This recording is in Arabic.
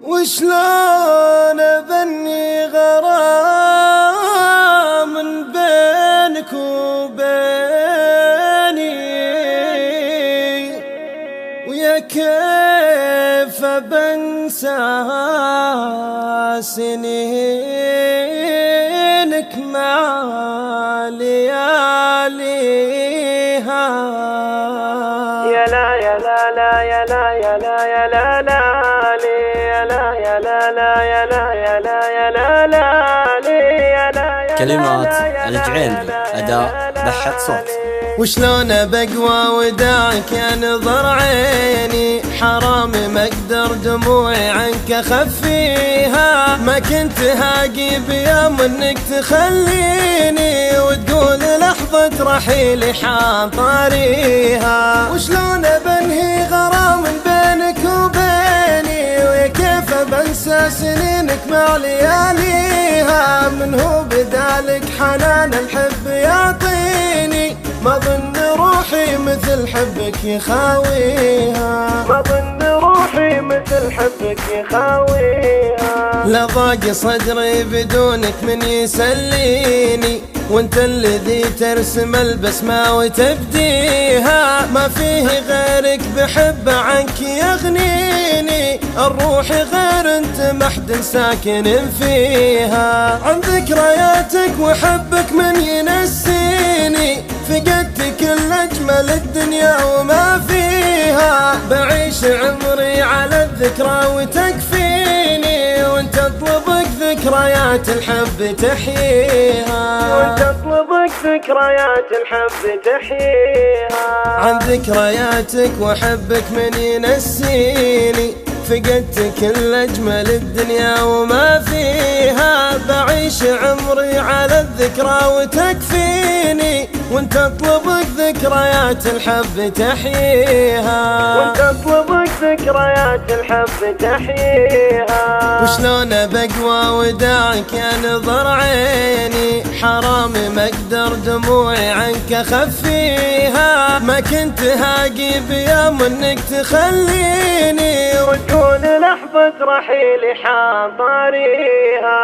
وشلون ابني غرام بينك وبيني، ويا كيف بنسى سنينك مع لياليها. يا لا يا لا لا يا لا يا لا يا لا لا يا لا يا لا لا يا لا يا لا يا لا لا يا لا. كلمات الجعيلي، أداء بحث صوت. وشلون بقوى وداعك يا نظر عيني، حرام ما اقدر دموعي عنك اخفيها. ما كنت هاقي بيوم انك تخليني، وتقول لحظة رحيلي حاطاريها. وشلون بنهي غرام بينك وبيني، ويا كيف بنسى سنينك مع لياليها. من هو بدالك حنان الحب يعطيني، ما ظن روحي مثل حبك يخاويها. ما ظن روحي مثل حبك يخاويها. لا ضاق صدري بدونك من يسليني، وانت الذي ترسم البسمة وتبديها. ما فيه غيرك بحب عنك يغنيني، الروح غير انت محد ساكن فيها. عن ذكرياتك وحبك من ينسيني، فقدت كل أجمل الدنيا وما فيها. بعيش عمري على الذكرى وتكفيني، وانت اطلبك ذكريات الحب تحييها. وانت اطلبك ذكريات الحب تحييها. عن ذكرياتك وحبك من ينسيني، فقدت كل أجمل الدنيا وما فيها. بعيش عمري على الذكرى وتكفيني، وانت اطلبك ذكريات الحب تحييها. وانت اطلبك ذكريات الحب تحييها. وشلون بقوى وداعك يا نظر عيني، حرام ما اقدر دموعي عنك اخفيها. ما كنت هاقي بيوم انك تخليني، وتقول لحظة رحيلي حاضريها.